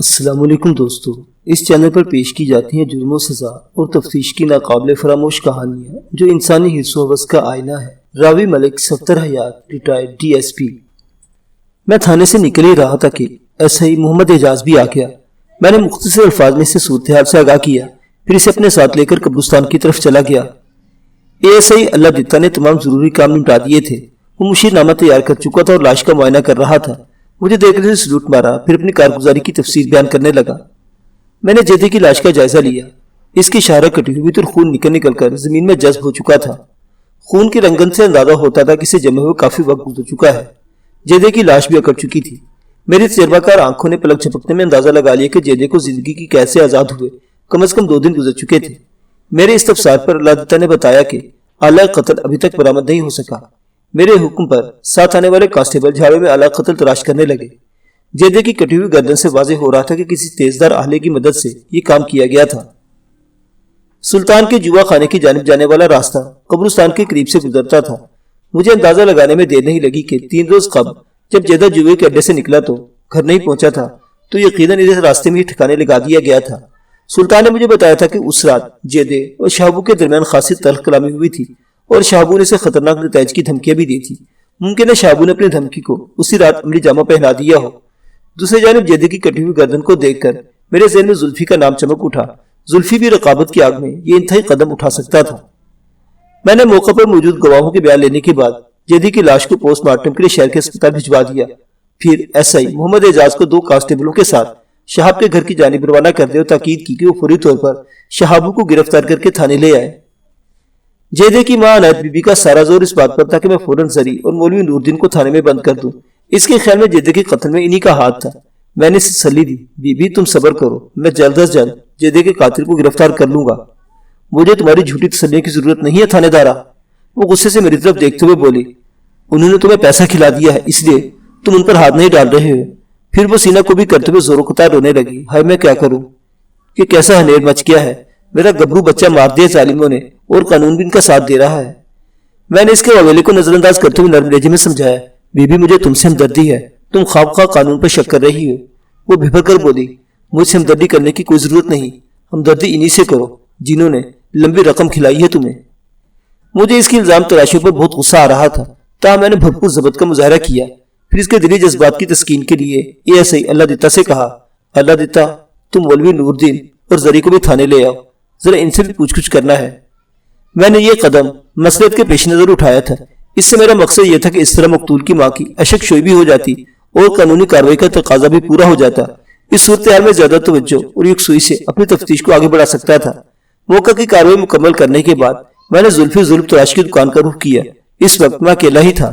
السلام علیکم دوستو، اس چینل پر پیش کی جاتی ہیں جرم و سزا اور تفتیش کی ناقابل فراموش کہانیاں جو انسانی حس و حوث کا آئینہ ہے۔ راوی ملک صفدر حیات، ریٹائرڈ ڈی ایس پی۔ میں تھانے سے نکل ہی رہا تھا کہ ایس آئی محمد اعجاز بھی آ گیا۔ میں نے مختصر الفاظ میں اسے صورتحال سے آگاہ کیا، پھر اسے اپنے ساتھ لے کر قبرستان کی طرف چلا گیا۔ ایس آئی اللہ دتا نے تمام ضروری کام نمٹا دیے تھے۔ وہ مشیر نامہ تیار کر چکا تھا اور لاش کا معائنہ کر رہا تھا۔ مجھے دیکھ کر سلوٹ مارا، پھر اپنی کارگزاری کی تفصیل بیان کرنے لگا۔ میں نے جیدے کی لاش کا جائزہ لیا۔ اس کی شہرہ کٹی ہوئی تو خون نکل کر زمین میں جذب ہو چکا تھا۔ خون کی رنگت سے اندازہ ہوتا تھا کہ اسے جمے ہوئے کافی وقت گزر چکا ہے۔ جیدے کی لاش بھی اکڑ چکی تھی۔ میری تجربہ کار آنکھوں نے پلک جھپکنے میں اندازہ لگا لیا کہ جیدے کو زندگی کی قید سے آزاد ہوئے کم از کم 2 دن گزر چکے تھے۔ میرے استفسار پر اللہ دتا نے بتایا کہ آلہ قتل ابھی تک برآمد نہیں ہو سکا۔ میرے حکم پر ساتھ آنے والے کانسٹیبل جھاڑے میں آلہ قتل تلاش کرنے لگے۔ جیدے کی کٹی ہوئی گردن سے واضح ہو رہا تھا کہ کسی تیزدار آلے کی مدد سے یہ کام کیا گیا تھا۔ سلطان کے جوا خانے کی جانب جانے والا راستہ قبرستان کے قریب سے گزرتا تھا۔ مجھے اندازہ لگانے میں دیر نہیں لگی کہ 3 روز قبل جب جیدہ جوئے کے اڈے سے نکلا تو گھر نہیں پہنچا تھا، تو یقیناً اسے راستے میں ہی ٹھکانے لگا دیا گیا تھا۔ سلطان نے مجھے بتایا تھا کہ اس رات جیدے اور شہابو کے درمیان خاصی تلخ کلامی ہوئی تھی اور شہابو نے اسے خطرناک نتائج کی دھمکیاں بھی دی تھی۔ ممکن ہے شہابو نے اپنی دھمکی کو اسی رات عملی جامہ پہنا دیا ہو۔ دوسری جانب جیدے کی کٹی ہوئی گردن کو دیکھ کر میرے ذہن میں زلفی کا نام چمک اٹھا۔ زلفی بھی رقابت کی آگ میں یہ انتہائی قدم اٹھا سکتا تھا۔ میں نے موقع پر موجود گواہوں کے بیان لینے کے بعد جیدے کی لاش کو پوسٹ مارٹم کے لیے شہر کے اسپتال بھجوا دیا۔ پھر ایس آئی محمد اعجاز کو 2 کانسٹیبلوں کے ساتھ شہاب کے گھر کی جانب روانہ کر دے اور تاکید کی کہ وہ فوری طور پر شہابو کو گرفتار کر کے تھانے لے آئے۔ جیدے کی ماں عنایت بی بی کا سارا زور اس بات پر تھا کہ میں فوراً زری اور مولوی نور الدین کو تھانے میں بند کر دوں۔ اس کے خیال میں جیدے کے قتل میں انہی کا ہاتھ تھا۔ میں نے اسے تسلی دی، بی بی تم صبر کرو، میں جلد از جلد جیدے کے قاتل کو گرفتار کر لوں گا۔ مجھے تمہاری جھوٹی تسلیوں کی ضرورت نہیں ہے تھانے دارا۔ وہ غصے سے میری طرف دیکھتے ہوئے بولی، انہوں نے تمہیں پیسہ کھلا دیا ہے اس لیے تم ان پر ہاتھ نہیں ڈال رہے ہو۔ پھر وہ سینہ کو بھی کرتے ہوئے زوروں قطار رونے لگی۔ ہائے میں کیا کروں کہ کیسا ہنیر مچ گیا ہے، میرا گبرو بچہ مار دیا ظالموں نے اور قانون بھی ان کا ساتھ دے رہا ہے۔ میں نے اس کے حوالے کو نظر انداز کرتے ہوئے نرم لہجے میں سمجھایا، بی بی مجھے تم سے ہمدردی ہے، تم خواب خواہ قانون پر شک کر رہی ہو۔ وہ بھبک کر بولی، مجھ سے ہمدردی کرنے کی کوئی ضرورت نہیں، ہمدردی انہی سے کرو جنہوں نے لمبی رقم کھلائی ہے تمہیں۔ مجھے اس کی الزام تراشیوں پر بہت غصہ آ رہا تھا، تاہم میں نے بھرپور ضبط کا مظاہرہ کیا۔ پھر اس کے دلی جذبات کی تسکین کے لیے ایس آئی اللہ دتا سے کہا، اللہ دتا تم مولوی نور الدین اور زری کو بھی تھانے لے آؤ، ذرا ان سے بھی پوچھ گچھ کرنا ہے۔ میں نے یہ قدم مصلحت کے پیش نظر اٹھایا تھا۔ اس سے میرا مقصد یہ تھا کہ اس طرح مقتول کی ماں کی اشک شوئی بھی ہو جاتی اور قانونی کارروائی کا تقاضا بھی پورا ہو جاتا۔ اس صورتحال میں زیادہ توجہ اور یکسوئی سے اپنی تفتیش کو آگے بڑھا سکتا تھا۔ موقع کی کارروائی مکمل کرنے کے بعد میں نے زلفی ظلف تراش کی دکان کا رخ کیا۔ اس وقت میں اکیلا ہی تھا۔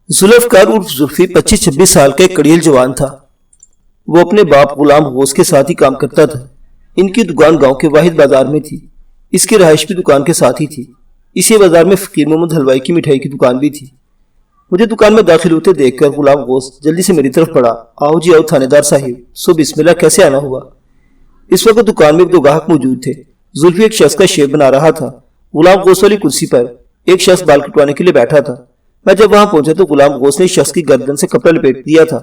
ذوالفقار عرف زلفی 25-26 سال کا ایک کڑیل جوان تھا۔ وہ اپنے باپ غلام غوث کے ساتھ ہی کام کرتا تھا۔ ان کی دکان گاؤں کے واحد بازار میں تھی۔ اس کی رہائش بھی دکان کے ساتھ ہی تھی۔ اسی بازار میں فقیر محمد حلوائی کی مٹھائی کی دکان بھی تھی۔ مجھے دکان میں داخل ہوتے دیکھ کر غلام غوث جلدی سے میری طرف پڑا، آؤ جی آؤ تھانے دار صاحب، سو بسم اللہ، کیسے آنا ہوا؟ اس وقت دکان میں 2 گاہک موجود تھے۔ زلفی ایک شخص کا شیپ بنا رہا تھا۔ غلام غوث والی کرسی پر ایک شخص بال کٹوانے کے لیے بیٹھا تھا۔ میں جب وہاں پہنچا تو غلام غوث نے شخص کی گردن سے کپڑا لپیٹ دیا تھا۔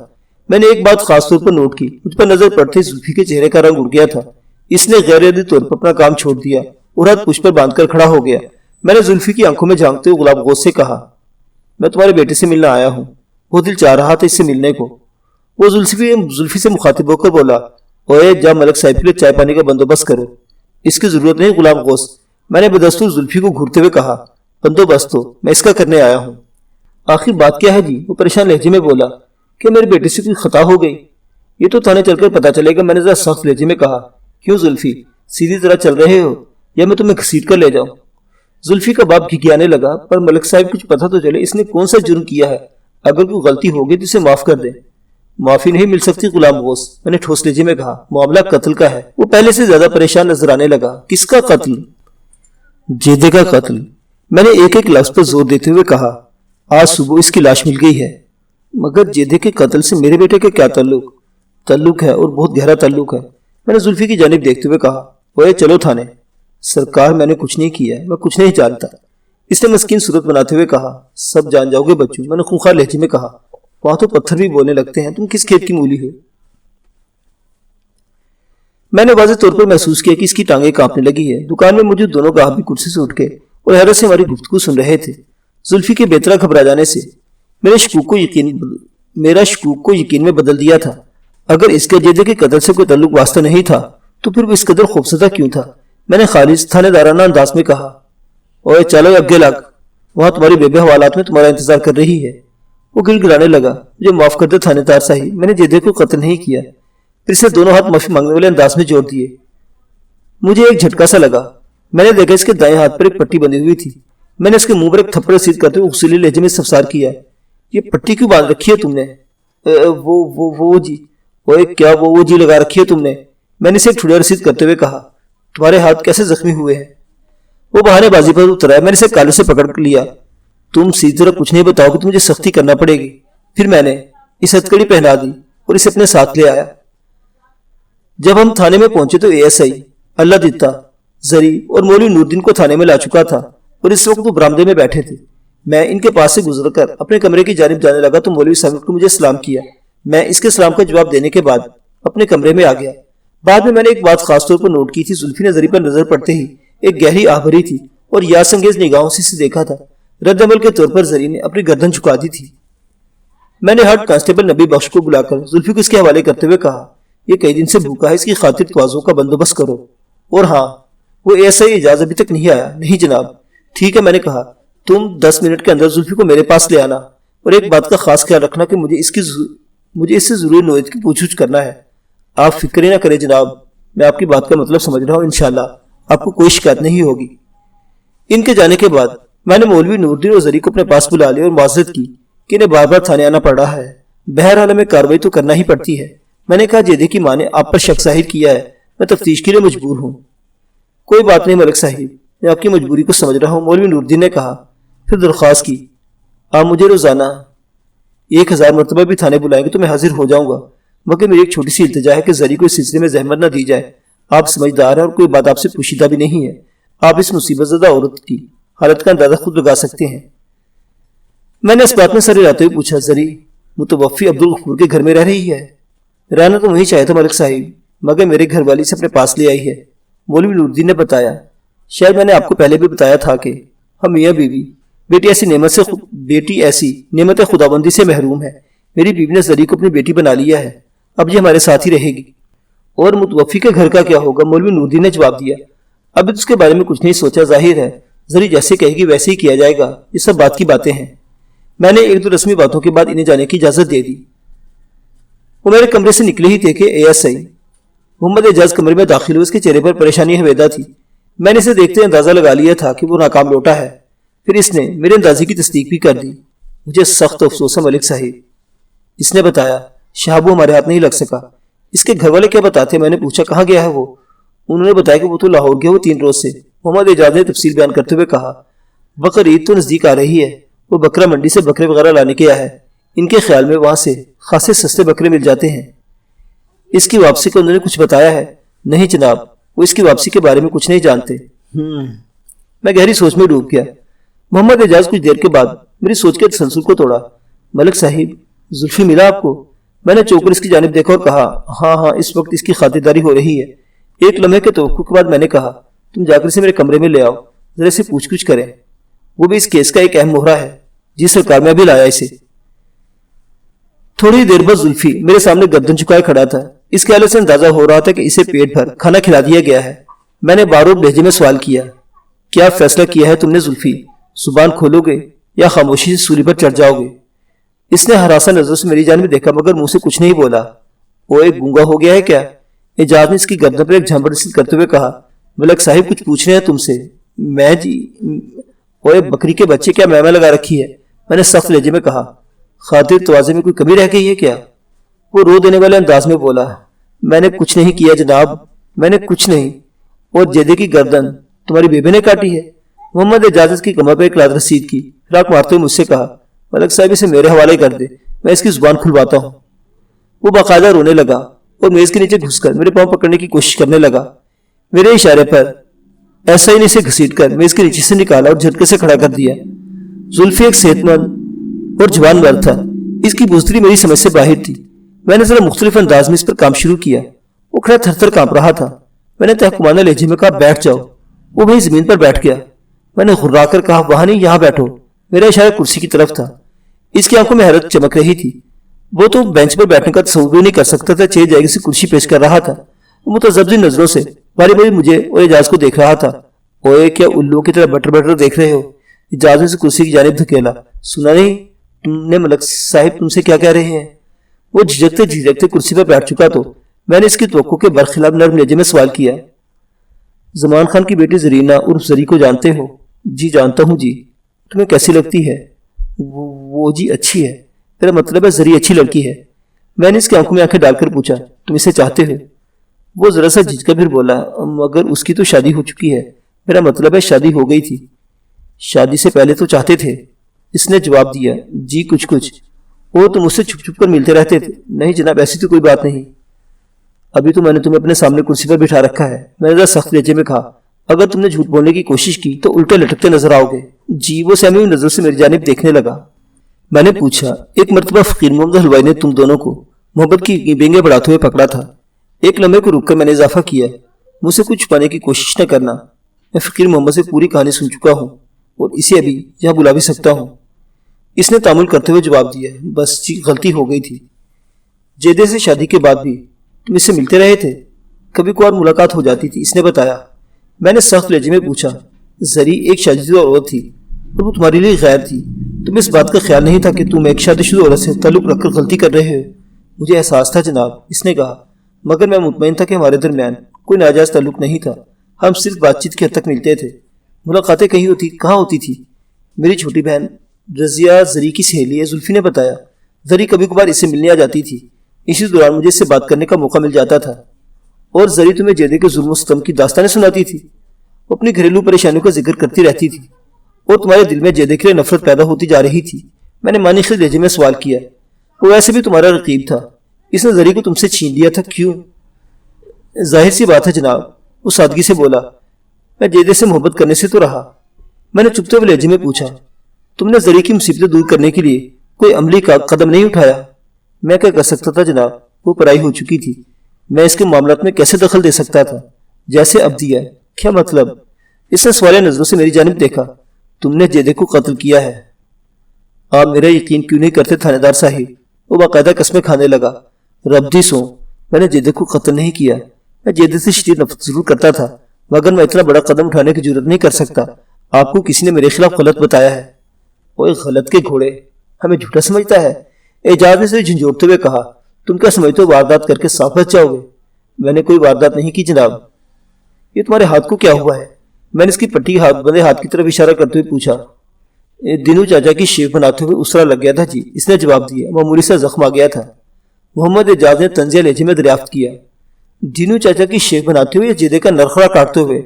میں نے ایک بات خاص طور پر نوٹ کی، مجھ پر نظر پڑتے زلفی کے چہرے کا رنگ اڑ گیا تھا۔ اس نے غیر ارادی طور پر اپنا کام چھوڑ دیا اور ہاتھ پشت پر باندھ کر کھڑا ہو گیا۔ میں نے زلفی کی آنکھوں میں جھانکتے ہوئے غلام غوث سے کہا، میں تمہارے بیٹے سے ملنا آیا ہوں، بہت دل چاہ رہا تھا اس سے ملنے کو۔ وہ زلفی سے مخاطب ہو کر بولا، اوے جا ملک صاحب کے لیے چائے پانی کا بندوبست کرو۔ اس کی ضرورت نہیں غلام غوث، میں نے بدستور زلفی کو گھورتے ہوئے کہا، بندوبست تو میں اس کا کرنے آیا ہوں۔ آخر بات کیا ہے جی؟ وہ پریشان لہجے میں بولا، کہ میرے بیٹے سے کوئی خطا ہو گئی؟ یہ تو تھانے چل کر پتا چلے گا۔ میں نے ذرا سخت لہجے میں کہا، کیوں زلفی سیدھی طرح چل رہے ہو یا میں تمہیں گھسیٹ کر لے جاؤں؟ زلفی کا باپ گھگیانے لگا، پر ملک صاحب کچھ پتہ تو چلے اس نے کون سا جرم کیا ہے، اگر کوئی غلطی ہو گئی تو اسے معاف کر دیں۔ معافی نہیں مل سکتی غلام غوث، میں نے ٹھوس لہجے میں کہا، معاملہ قتل کا ہے۔ وہ پہلے سے زیادہ پریشان نظر آنے لگا۔ کس کا قتل؟ جیدے کا قتل، میں نے ایک ایک لفظ پر زور دیتے ہوئے کہا۔ آج صبح اس کی لاش مل گئی ہے، مگر جیدے کے قتل سے میرے بیٹے کا کیا تعلق ہے اور بہت گہرا تعلق ہے۔ میں نے زلفی کی جانب دیکھتے ہوئے کہا، اوے چلو تھانے۔ سرکار میں نے کچھ نہیں کیا، میں کچھ نہیں جانتا، اس نے مسکین صورت بناتے ہوئے کہا۔ سب جان جاؤ گے بچوں، میں نے خونخوار لہجے میں کہا۔ وہاں تو پتھر بھی بولنے لگتے ہیں، تم کس کھیت کی مولی ہو؟ میں نے واضح طور پر محسوس کیا کہ اس کی ٹانگیں کانپنے لگی ہے۔ دکان میں موجود دونوں گاہک بھی کرسی سے اٹھ کے اور حیرت سے ہماری گفتگو سن رہے تھے۔ زلفی کے بے طرح گھبرا جانے سے میرا شکوک کو یقین میں بدل دیا تھا۔ اگر اس کے جیدے کے قتل سے کوئی تعلق واسطہ نہیں تھا تو پھر وہ اس قدر خوفزدہ کیوں تھا؟ میں نے خالص تھانے دارانہ انداز میں کہا، اوے چلو اگے لگ، وہاں تمہاری بیبے حوالات میں تمہارا انتظار کر رہی ہے۔ وہ گڑ گڑانے لگا، مجھے معاف کر دے تھانے دار صاحب، میں نے جیدے کو قتل نہیں کیا۔ پھر سے دونوں ہاتھ معافی مانگنے والے انداز میں جوڑ دیے۔ مجھے ایک جھٹکا سا لگا۔ میں نے دیکھا اس کے دائیں ہاتھ پر ایک پٹی بندھی ہوئی تھی۔ میں نے اس کے منہ پر ایک تھپڑ رسید کرتے ہوئے غصیلے لہجے میں استفسار کیا، یہ پٹی کیوں باندھ رکھی ہے تم نے؟ وہ جی، کیا وہ جی لگا رکھی ہے تم نے؟ میں نے اسے ایک ٹھوڑا رسید کرتے ہوئے کہا، تمہارے ہاتھ کیسے زخمی ہوئے ہیں؟ وہ بہانے بازی پر اتر آیا۔ میں نے اسے کالوں سے پکڑ لیا، تم سیدھی طرح کچھ نہیں بتاؤ کہ مجھے سختی کرنا پڑے گی۔ پھر میں نے اس ہتھکڑی پہنا دی اور اسے اپنے ساتھ لے آیا۔ جب ہم تھانے میں پہنچے تو ASI اللہ دیتا زری اور مولوی نوردین کو تھانے میں لا چکا تھا اور اس وقت وہ برآمدے میں بیٹھے تھے۔ میں ان کے پاس سے گزر کر اپنے کمرے کی جانب جانے لگا تو مولوی صاحب کو مجھے سلام کیا۔ میں اس کے سلام کا جواب دینے کے بعد اپنے کمرے میں آ گیا۔ بعد میں نے ایک بات خاص طور پر نوٹ کی تھی، زلفی نے زری پر نظر پڑتے ہی ایک گہری آہ بھری تھی اور یاس انگیز نگاہوں سے اسے دیکھا تھا۔ رد عمل کے طور پر زری نے اپنی گردن جھکا دی تھی۔ میں نے ہیڈ کانسٹیبل نبی بخش کو بلا کر زلفی کو اس کے حوالے کرتے ہوئے کہا، یہ کئی دن سے بھوکا ہے، اس کی خاطر توازوں کا بندوبست کرو۔ اور ہاں، وہ ASI اجاز ابھی تک نہیں آیا؟ نہیں جناب۔ ٹھیک ہے، میں نے کہا، تم 10 منٹ کے اندر زلفی کو میرے پاس لے آنا اور ایک بات کا خاص خیال رکھنا کہ مجھے اس سے ضروری نوعیت کی پوچھ گچھ کرنا ہے۔ آپ فکر ہی نہ کریں جناب، میں آپ کی بات کا مطلب سمجھ رہا ہوں، انشاءاللہ آپ کو کوئی شکایت نہیں ہوگی۔ ان کے جانے کے بعد میں نے مولوی نوردین اور زری کو اپنے پاس بلا لیا اور معذرت کی کہ انہیں بار بار تھانے آنا پڑ رہا ہے۔ بہرحال ہمیں کارروائی تو کرنا ہی پڑتی ہے۔ میں نے کہا، جیدے کی ماں نے آپ پر شک ظاہر کیا ہے، میں تفتیش کے لیے مجبور ہوں۔ کوئی بات نہیں ملک صاحب، میں آپ کی مجبوری کو سمجھ رہا ہوں، مولوی نوردین نے کہا۔ پھر درخواست کی، آپ مجھے روزانہ 1000 مرتبہ بھی تھانے بلائیں گے تو میں حاضر ہو جاؤں گا، مگر میری ایک چھوٹی سی التجا ہے کہ زری کو اس سلسلے میں زحمت نہ دی جائے۔ آپ سمجھدار ہیں اور کوئی بات آپ سے پوشیدہ بھی نہیں ہے۔ آپ اس مصیبت زدہ عورت کی حالت کا اندازہ خود لگا سکتے ہیں۔ میں نے اس بات میں سر ہلاتے ہوئے پوچھا، زری متوفی عبدالغفور کے گھر میں رہ رہی ہے؟ رہنا تو وہیں چاہے تھا ملک صاحب، مگر میرے گھر والی سے اپنے پاس لے آئی ہے، مولوی نوردین نے بتایا۔ شاید میں نے آپ کو پہلے بھی بتایا تھا کہ ہم میاں بیوی، بیٹی ایسی نعمت خداوندی سے محروم ہے۔ میری بیوی نے زری کو اپنی بیٹی بنا لیا ہے، اب یہ ہمارے ساتھ ہی رہے گی۔ اور متوفی کے گھر کا کیا ہوگا؟ مولوی نوردین نے جواب دیا، ابھی تو اس کے بارے میں کچھ نہیں سوچا، ظاہر ہے زری جیسے کہے گی ویسے ہی کیا جائے گا، یہ سب بات کی باتیں ہیں۔ میں نے ایک دو رسمی باتوں کے بعد انہیں جانے کی اجازت دے دی۔ وہ میرے کمرے سے نکلے ہی تھے کہ ASI محمد اعجاز کمرے میں داخل ہوئے۔ اس کے چہرے پر پریشانی حویدہ تھی۔ میں نے اسے دیکھتے اندازہ لگا لیا تھا کہ وہ ناکام لوٹا ہے۔ پھر اس نے میرے اندازے کی تصدیق بھی کر دی۔ مجھے سخت افسوس ہے ملک صاحب، اس نے بتایا، شہابو ہمارے ہاتھ نہیں لگ سکا۔ اس کے گھر والے کیا بتاتے؟ میں نے پوچھا، کہاں گیا ہے وہ؟ انہوں نے بتایا کہ وہ تو لاہور گیا، وہ 3 روز سے۔ محمد اعجاز نے تفصیل بیان کرتے ہوئے کہا، بقرعید تو نزدیک آ رہی ہے، وہ بکرا منڈی سے بکرے وغیرہ لانے گیا ہے۔ ان کے خیال میں وہاں سے خاصے سستے بکرے مل جاتے ہیں۔ اس کی واپسی کا انہوں نے کچھ بتایا ہے؟ نہیں جناب، وہ اس کی واپسی کے بارے میں کچھ نہیں جانتے۔ میں گہری سوچ میں ڈوب گیا۔ محمد اعجاز کچھ دیر کے بعد میری سوچ کے تسلسل کو توڑا۔ ملک صاحب، زلفی ملا آپ کو؟ میں نے چوک کر اس کی جانب دیکھا اور کہا، ہاں، اس وقت اس کی خاطرداری ہو رہی ہے۔ ایک لمحے کے توقع کے بعد میں نے کہا، تم جا کر اسے میرے کمرے میں لے آؤ، ذرا سے پوچھ گچھ کریں، وہ بھی اس کیس کا ایک اہم مہرہ ہے۔ جی سرکار، میں بھی لایا اسے۔ تھوڑی دیر بعد زلفی میرے سامنے گردن جھکائے کھڑا تھا۔ اس کے حالت سے اندازہ ہو رہا تھا کہ اسے پیٹ بھر کھانا کھلا دیا گیا ہے۔ میں نے بارود لہجے میں سوال کیا، کیا فیصلہ کیا ہے تم نے زلفی؟ زبان کھولو گے یا خاموشی سے سولی پر چڑھ جاؤ گے؟ اس نے ہراساں نظروں سے میری جانب دیکھا مگر منہ سے کچھ نہیں بولا۔ وہ ایک گونگا ہو گیا ہے کیا؟ اعجاز نے اس کی گردن پر ایک جھنبڑ رسید کرتے ہوئے کہا، ملک صاحب کچھ پوچھ رہے ہیں تم سے؟ میں جی، اوے بکری کے بچے، کیا میں لگا رکھی ہے؟ میں نے سخت لہجے میں کہا، خاطر توازے میں کوئی کمی رہ گئی ہے کیا؟ وہ رو دینے والے انداز میں بولا، میں نے کچھ نہیں کیا جناب، میں نے کچھ نہیں۔ اور جیدے کی گردن تمہاری بیبے نے کاٹی ہے؟ محمد اعجاز کی کمر پر ایک لاد رسید کی فراق مارتے ہوئے مجھ سے کہا، ملک صاحب اسے میرے حوالے کر دے، میں اس کی زبان کھلواتا ہوں۔ وہ باقاعدہ رونے لگا اور میز کے نیچے گھس کر میرے پاؤں پکڑنے کی کوشش کرنے لگا۔ میرے اشارے پر ایسا ہی نے اسے گھسیٹ کر میز کے نیچے سے نکالا اور جھٹکے سے کھڑا کر دیا۔ زلفی ایک صحت مند اور جوان مرد تھا، اس کی بزدلی میری سمجھ سے باہر تھی۔ میں نے ذرا مختلف انداز میں اس پر کام شروع کیا وہ کھڑا تھر تھر کانپ رہا تھا۔ میں نے تحکمانہ لہجے میں کہا بیٹھ جاؤ۔ وہ وہیں زمین پر بیٹھ گیا۔ میں نے غرا کر کہا وہاں نہیں، یہاں بیٹھو۔ میرا اشارہ کرسی کی طرف تھا۔ اس کی آنکھوں میں حیرت چمک رہی تھی۔ وہ تو بینچ پر بیٹھنے کا تصور بھی نہیں کر سکتا تھا، چھ جائے سے کرسی پیش کر رہا تھا۔ وہ متذبذب نظروں سے باری باری مجھے اور اعجاز کو دیکھ رہا تھا۔ اوئے کیا الو کی طرح بٹر بٹر دیکھ رہے ہو؟ اعجاز نے کرسی کی جانب دھکیلا۔ سنا نہیں تم نے ملک صاحب تم سے کیا کہہ رہے ہیں؟ وہ جھجکتے جھجکتے کرسی پر بیٹھ چکا تو میں نے اس کی توقع کے برخلاف نرم لہجے میں سوال کیا۔ زمان خان کی بیٹی زرینہ عرف زری کو جانتے ہو؟ جی جانتا ہوں جی۔ تمہیں کیسی لگتی ہے؟ وہ جی اچھی ہے، میرا مطلب ہے زری اچھی لڑکی ہے۔ میں نے اس کی آنکھوں میں آنکھیں ڈال کر پوچھا تم اسے چاہتے ہو؟ وہ ذرا سا جھجکا پھر بولا مگر اس کی تو شادی ہو چکی ہے، میرا مطلب ہے شادی ہو گئی تھی۔ شادی سے پہلے تو چاہتے تھے، اس نے جواب دیا۔ جی کچھ کچھ۔ وہ تم اس سے چھپ چھپ کر ملتے رہتے تھے؟ نہیں جناب ایسی تو کوئی بات نہیں۔ ابھی تو میں نے تمہیں اپنے سامنے کرسی پر بٹھا رکھا ہے۔ میں نے ذرا سخت لہجے میں کہا اگر تم نے جھوٹ بولنے کی کوشش کی تو الٹے لٹکتے نظر آؤ گے۔ جی۔ وہ سہمی ہوئی نظر سے میری جانب دیکھنے لگا۔ میں نے پوچھا ایک مرتبہ فقیر محمد حلوائی نے تم دونوں کو محبت کی بینگیں بڑھاتے ہوئے پکڑا تھا۔ ایک لمحے کو رک کر میں نے اضافہ کیا مجھ سے کچھ چھپانے کی کوشش نہ کرنا، میں فقیر محمد سے پوری کہانی سن چکا ہوں اور اسے ابھی یہاں بلا بھی سکتا ہوں۔ اس نے تعامل کرتے ہوئے جواب دیا بس جی غلطی ہو گئی تھی۔ جیدے سے شادی کے بعد بھی تم اس سے ملتے رہے تھے؟ کبھی کبھار ملاقات ہو جاتی تھی، اس نے بتایا۔ میں نے سخت لہجے میں پوچھا زری ایک شادی شدہ عورت تھی اور وہ تمہارے لیے غیر تھی، تمہیں اس بات کا خیال نہیں تھا کہ تم ایک شادی شدہ عورت سے تعلق رکھ کر غلطی کر رہے ہو؟ مجھے احساس تھا جناب، اس نے کہا، مگر میں مطمئن تھا کہ ہمارے درمیان کوئی ناجائز تعلق نہیں تھا، ہم صرف بات چیت کی حد تک ملتے تھے۔ ملاقاتیں کہاں ہوتی تھی؟ میری چھوٹی بہن رضیہ زری کی سہیلی ہے، زلفی نے بتایا۔ زری کبھی کبھار اس سے ملنے آ جاتی تھی، اسی دوران مجھے اس سے بات کرنے کا موقع مل جاتا تھا۔ اور زری تمہیں جیدے کے ظلم و ستم کی داستانیں سناتی تھی، وہ اپنی گھریلو پریشانیوں کا ذکر کرتی رہتی تھی اور تمہارے دل میں جیدے کے لیے نفرت پیدا ہوتی جا رہی تھی۔ میں نے معنی خیز لہجے میں سوال کیا۔ وہ ویسے بھی تمہارا رقیب تھا، اس نے زری کو تم سے چھین لیا تھا، کیوں؟ ظاہر سی بات ہے جناب، وہ سادگی سے بولا، میں جیدے سے محبت کرنے سے تو رہا۔ میں نے چپتے ہوئے لہجے میں پوچھا تم نے زری کی مصیبتیں دور کرنے کے لیے کوئی عملی قدم نہیں اٹھایا؟ میں کیا کر سکتا تھا جناب، وہ پرائی ہو چکی تھی، میں اس کے معاملات میں کیسے دخل دے سکتا تھا جیسے اب دیا؟ کیا مطلب؟ اس نے سوالیہ نظروں سے میری جانب دیکھا۔ تم نے جیدے کو قتل کیا ہے؟ آپ میرا یقین کیوں نہیں کرتے تھانے دار صاحب؟ وہ باقاعدہ قسمیں کھانے لگا۔ رب دی سو، میں نے جیدے کو قتل نہیں کیا، میں جیدے سے شدید نفرت ضرور کرتا تھا، مگر میں اتنا بڑا قدم اٹھانے کی جرات نہیں کر سکتا۔ آپ کو کسی نے میرے خلاف غلط بتایا ہے۔ اوے غلط کے گھوڑے، ہمیں جھوٹا سمجھتا ہے؟ اعجاز نے سے جھنجھوڑتے ہوئے کہا، تم کیا سمجھتے ہو واردات کر کے صاف بچ جاؤ گے؟ میں نے کوئی واردات نہیں کی جناب۔ یہ تمہارے ہاتھ کو کیا ہوا ہے؟ میں نے اس کی پٹی بندے ہاتھ کی طرف اشارہ کرتے ہوئے پوچھا۔ دنو چاچا کی شیف بناتے ہوئے اسرا لگ گیا تھا جی، اس نے جواب دیا، معمولی سا زخم آ گیا تھا۔ محمد اعجاز نے طنزیہ لہجے میں دریافت کیا، دنو چاچا کی شیف بناتے ہوئے یا جیدے کا نرخڑا کاٹتے ہوئے؟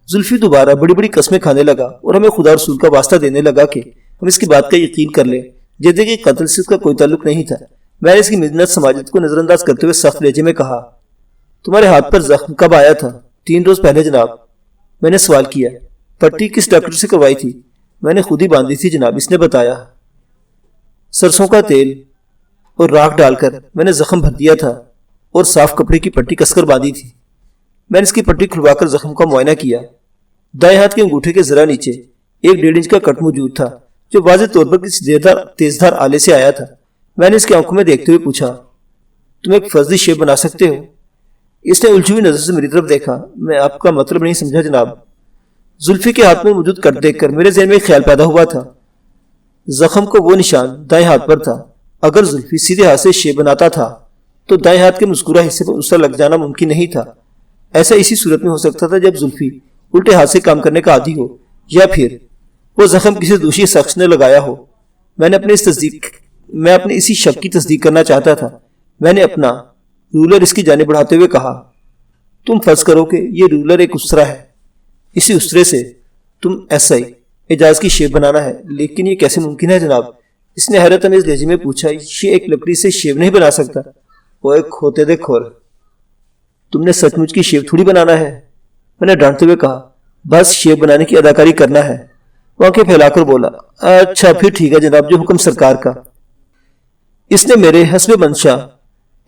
زلفی دوبارہ بڑی بڑی قسمیں کھانے لگا اور ہمیں خدا رسول کا واسطہ دینے لگا کہ ہم اس کی بات کا یقین کر لیں، جیدے کے قتل سے اس کا کوئی تعلق نہیں تھا۔ میں نے اس کی محنت سماجت کو نظر انداز کرتے ہوئے سخت لہجے میں کہا، تمہارے ہاتھ پر زخم کب آیا تھا؟ 3 روز پہلے جناب۔ میں نے سوال کیا، پٹی کس ڈاکٹر سے کروائی تھی؟ میں نے خود ہی باندھی تھی جناب، اس نے بتایا۔ سرسوں کا تیل اور راکھ ڈال کر میں نے زخم بھر دیا تھا اور صاف کپڑے کی پٹی کس کر باندھی تھی۔ میں نے اس کی پٹی کھلوا کر زخم کا معائنہ کیا۔ دائیں ہاتھ کے انگوٹھے کے ذرا نیچے 1.5 انچ کا کٹ موجود تھا جو واضح طور پر کسی تیزدھار آلے سے آیا تھا۔ میں نے اس کی آنکھوں میں دیکھتے ہوئے پوچھا، تم ایک فرضی شیف بنا سکتے ہو؟ اس نے الجھی ہوئی نظر سے میری طرف دیکھا۔ میں آپ کا مطلب نہیں سمجھا جناب۔ زلفی کے ہاتھ میں موجود کٹ دیکھ کر میرے ذہن میں ایک خیال پیدا ہوا تھا۔ زخم کو وہ نشان دائیں ہاتھ پر تھا، اگر زلفی سیدھے ہاتھ سے شیف بناتا تھا تو دائیں ہاتھ کے مذکورہ حصے پر اسرا لگ جانا ممکن نہیں تھا۔ ایسا اسی صورت میں ہو سکتا تھا جب زلفی الٹے ہاتھ سے کام کرنے کا عادی ہو، یا پھر وہ زخم کسی دوسری شخص نے لگایا ہو۔ میں اپنے اسی شک کی تصدیق کرنا چاہتا تھا۔ میں نے اپنا رولر اس کی جانب بڑھاتے ہوئے کہا، تم فرض کرو کہ یہ رولر ایک اسرا ہے، اسی اسرے سے تم ایسا ہی اعجاز کی شیپ بنانا ہے، لیکن یہ کیسے ممکن ہے جناب؟ اس نے حیرت امیز لہجے میں پوچھا، یہ ایک لکڑی سے شیپ نہیں بنا سکتا۔ وہ ایک کھوتے دے کھور، تم نے سچ مچ کی شیپ تھوڑی بنانا ہے۔ میں نے ڈانٹتے ہوئے کہا، بس شیپ بنانے کی اداکاری کرنا ہے۔ وہ آنکھیں پھیلا کر بولا، اچھا پھر ٹھیک ہے جناب، جو حکم سرکار کا۔ اس نے میرے حسب منشا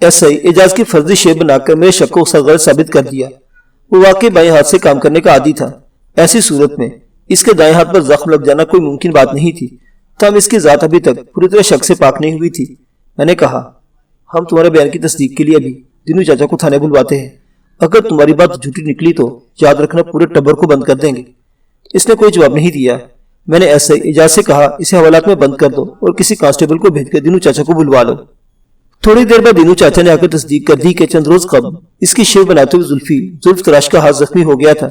ایسا ہی اعجاز کی فرضی شیپ بنا کر میرے شک کو غلط ثابت کر دیا۔ وہ واقعی بائیں ہاتھ سے کام کرنے کا عادی تھا۔ ایسی صورت میں اس کے دائیں ہاتھ پر زخم لگ جانا کوئی ممکن بات نہیں تھی، تاہم اس کی ذات ابھی تک پوری طرح شک سے پاک نہیں ہوئی تھی۔ میں نے کہا، ہم تمہارے بیان کی تصدیق کے لیے ابھی دینو چاچا کو تھانے بلواتے ہیں۔ اگر تمہاری بات جھوٹی نکلی تو یاد رکھنا پورے ٹبر کو بند کر دیں گے۔ اس نے کوئی جواب نہیں دیا۔ میں نے ایسے اعجاز سے کہا، اسے حوالات میں بند کر دو اور کسی کانسٹیبل کو بھیج کر دینو چاچا کو بلوا لو۔ تھوڑی دیر بعد دینو چاچا نے آ کر تصدیق کر دی کہ چند روز قبل اس کی شیو بناتے ہوئے زلف تراش کا ہاتھ زخمی ہو گیا تھا۔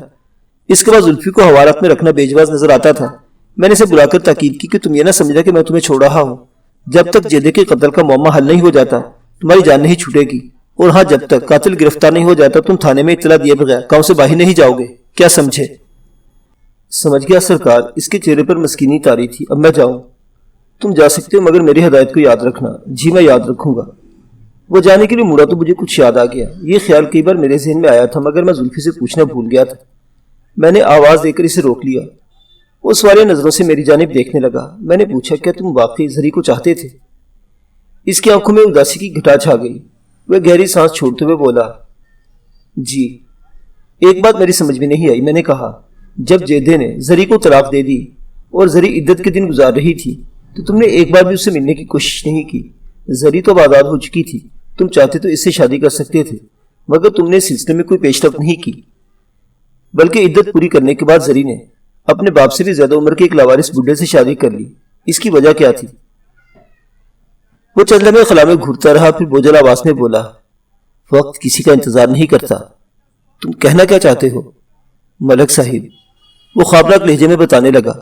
اس کے بعد زلفی کو حوالات میں رکھنا بیجواز نظر آتا تھا۔ میں نے اسے بلا کر تاکید کی کہ تم یہ نہ سمجھا کہ میں تمہیں چھوڑ رہا ہوں۔ جب تک جیدے کے قتل کا معاملہ حل نہیں ہو جاتا تمہاری جان نہیں چھوٹے گی، اور ہاں جب تک قاتل گرفتار نہیں ہو جاتا تم تھانے میں اطلاع دیے بغیر گاؤں سے باہر نہیں جاؤ گے، کیا سمجھے؟ سمجھ گیا سرکار۔ اس کے چہرے پر مسکینی تاری تھی۔ اب میں جاؤں؟ تم جا سکتے ہو مگر میری ہدایت کو یاد رکھنا۔ جی میں یاد رکھوں گا۔ وہ جانے کے لیے مڑا تو مجھے کچھ یاد آ گیا۔ یہ خیال کئی بار میرے ذہن میں آیا تھا مگر میں زلفی سے پوچھنا بھول گیا تھا۔ میں نے آواز دے کر اسے روک لیا۔ وہ سوالیہ نظروں سے میری جانب دیکھنے لگا۔ میں نے پوچھا، کیا تم واقعی زری کو چاہتے تھے؟ اس کی آنکھوں میں اداسی کی گھٹا چھا گئی۔ وہ گہری سانس چھوڑتے ہوئے بولا، جی۔ ایک بات میری سمجھ میں نہیں آئی۔ میں نے کہا، جب جیدے نے زری کو طلاق دے دی اور زری عدت کے دن گزار رہی تھی تو تم نے ایک بار بھی اس سے ملنے کی کوشش نہیں کی۔ زری تو آزاد ہو چکی تھی، تم چاہتے تو اس سے شادی کر سکتے تھے، مگر تم نے اس سلسلے میں کوئی پیش رفت نہیں کی، بلکہ عدت پوری کرنے کے بعد زری نے اپنے باپ سے بھی زیادہ عمر کے ایک لاوارث بڈھے سے شادی کر لی۔ اس کی وجہ کیا تھی؟ وہ چند لمحے خلا میں گھورتا رہا، پھر بوجھل آواز میں بولا، وقت کسی کا انتظار نہیں کرتا۔ تم کہنا کیا چاہتے ہو؟ ملک صاحب، وہ خوابناک لہجے میں بتانے لگا،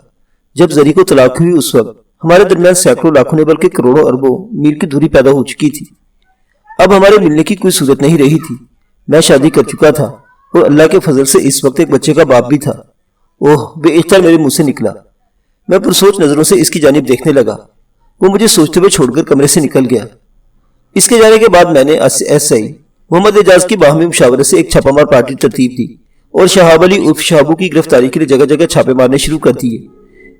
جب زری کو طلاق ہوئی اس وقت ہمارے درمیان سینکڑوں لاکھوں نے بلکہ کروڑوں اربوں میل کی دوری پیدا ہو چکی تھی۔ اب ہمارے ملنے کی کوئی صورت نہیں رہی تھی۔ میں شادی کر چکا تھا اور اللہ کے فضل سے اس وقت ایک بچے کا باپ بھی تھا۔ اوہ، بے اختیار میرے منہ سے نکلا۔ میں پرسوچ نظروں سے اس کی جانب دیکھنے لگا۔ وہ مجھے سوچتے ہوئے چھوڑ کر کمرے سے نکل گیا۔ اس کے جانے کے بعد میں نے ایس آئی محمد اعجاز کی باہمی مشاورت سے ایک چھاپا مار پارٹی ترتیب دی اور شہاب علی عرف شہابو کی گرفتاری کے لیے جگہ جگہ چھاپے مارنے شروع کر دیے۔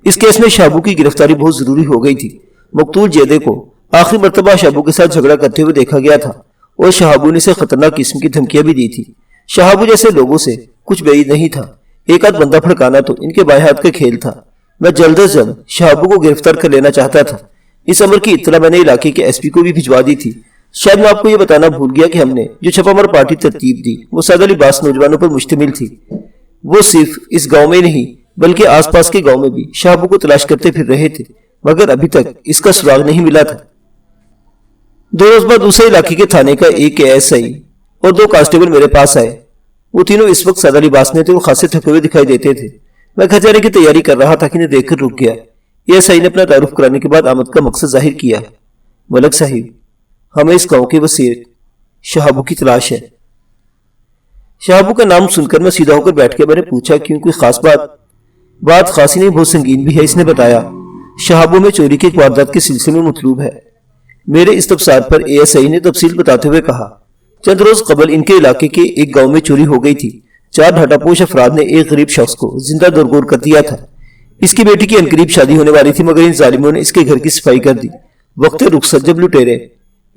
اس کیس میں شہابو کی گرفتاری بہت ضروری ہو گئی تھی۔ مقتول جیدے کو آخری مرتبہ شہابو کے ساتھ جھگڑا کرتے ہوئے دیکھا گیا تھا اور شہابو نے اسے خطرناک قسم کی دھمکیاں بھی دی تھی۔ شہابو جیسے لوگوں سے کچھ بعید نہیں تھا، ایک آدھ بندہ پھڑکانا تو ان کے بائیں ہاتھ کا کھیل تھا۔ میں جلد از جلد شہابو کو گرفتار کر لینا چاہتا تھا۔ اس امر کی اطلاع میں نے علاقے کے ایس پی کو بھی بھجوا دی تھی۔ شاید میں آپ کو یہ بتانا بھول گیا کہ ہم نے جو چھپا مار پارٹی ترتیب دی وہ سادہ لباس نوجوانوں پر مشتمل تھی۔ وہ صرف اس گاؤں میں نہیں بلکہ آس پاس کے گاؤں میں بھی شہابو کو تلاش کرتے پھر رہے تھے، مگر ابھی تک اس کا سراغ نہیں ملا تھا۔ 2 روز بعد دوسرے علاقے کے تھانے کا ایک ایس آئی اور 2 کانسٹیبل میرے پاس آئے۔ وہ تینوں اس وقت سادہ لباس میں تھے اور خاصے تھکے ہوئے دکھائی دیتے تھے۔ میں گھر جانے کی تیاری کر رہا تھا کہ انہیں دیکھ کر رک گیا۔ ایس آئی نے اپنا تعارف کرانے کے بعد آمد کا مقصد ظاہر کیا۔ ملک صاحب، ہمیں اس گاؤں کے وزیر شہابو کی تلاش ہے۔ شہابو کا نام سن کر میں سیدھا ہو کر بیٹھ کے میں نے پوچھا، کیوں کوئی خاص بات خاصی نہیں، بہت سنگین بھی ہے۔ اس نے بتایا، شہابو میں چوری کی ایک واردات کے سلسلے میں مطلوب ہے۔ میرے استفسار پر اے ایس آئی نے تفصیل بتاتے ہوئے کہا، چند روز قبل ان کے علاقے کے ایک گاؤں میں چوری ہو گئی تھی۔ 4 ڈھاٹا پوش افراد نے ایک غریب شخص کو زندہ درگور کر دیا تھا۔ اس کی بیٹی کی عنقریب شادی ہونے والی تھی مگر ان ظالموں نے اس کے گھر کی صفائی کر دی۔ وقت رخصت جب لٹیرے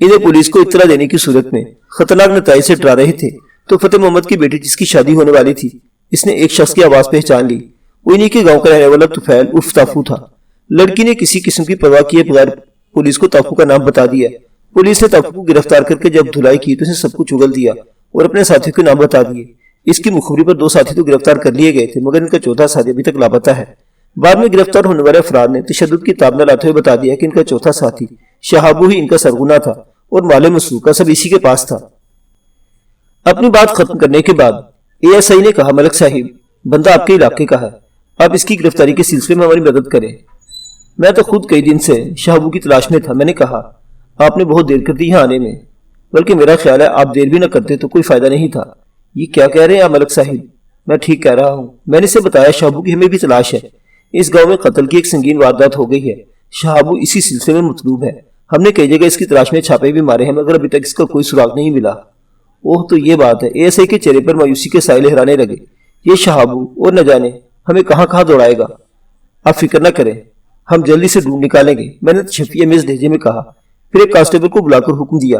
انہیں پولیس کو اطلاع دینے کی صورت میں خطرناک نتائج سے ڈرا رہے تھے تو فتح محمد کی بیٹی جس کی شادی ہونے والی تھی، اس نے ایک شخص کی آواز پہچان لی۔ وہ انہی کے گاؤں کا رہنے والا طفیل عرف تافو تھا۔ لڑکی نے کسی قسم کی پرواہ کیے بغیر پولیس کو تافو کا نام بتا دیا۔ پولیس نے تافو کو گرفتار کر کے جب دھلائی کی تو اسے سب کچھ اگل دیا اور اپنے ساتھیوں کے نام بتا دیے۔ اس کی مخبری پر 2 ساتھی تو گرفتار کر لیے گئے تھے مگر ان کا 4تھا ساتھی ابھی تک لاپتہ ہے۔ بعد میں گرفتار ہونے والے افراد نے تشدد کی تاب نہ لاتے ہوئے بتا دیا کہ ان کا 4تھا ساتھی شہابو ہی ان کا سرغنہ تھا اور مال مسروقہ سب اسی کے پاس تھا۔ اپنی بات ختم کرنے کے بعد اے ایس آئی نے کہا، ملک صاحب، بندہ آپ کے علاقے کا ہے، آپ اس کی گرفتاری کے سلسلے میں ہماری مدد کریں۔ میں تو خود کئی دن سے شہابو کی تلاش میں تھا۔ میں نے کہا، آپ نے بہت دیر کر دی یہاں آنے میں، بلکہ میرا خیال ہے آپ دیر بھی نہ کرتے تو کوئی فائدہ نہیں تھا۔ یہ کیا کہہ رہے ہیں آپ ملک صاحب؟ میں ٹھیک کہہ رہا ہوں۔ میں نے اسے بتایا، شہابو کی ہمیں بھی تلاش ہے۔ اس گاؤں میں قتل کی ایک سنگین واردات ہو گئی ہے، شہابو اسی سلسلے میں مطلوب ہے۔ ہم نے کئی جگہ اس کی تلاش میں چھاپے بھی مارے ہیں مگر ابھی تک اس کا کوئی سراغ نہیں ملا۔ اوہ، تو یہ بات ہے۔ اے ایس آئی کے چہرے پر مایوسی کے سائے لہرانے لگے۔ یہ شہابو اور نہ جانے ہمیں کہاں کہاں دوڑائے گا۔ آپ فکر نہ کریں، ہم جلدی سے ڈھونڈ نکالیں گے، میں نے تشفیہ میز لہجے میں کہا۔ پھر ایک کانسٹیبل کو بلا کر حکم دیا،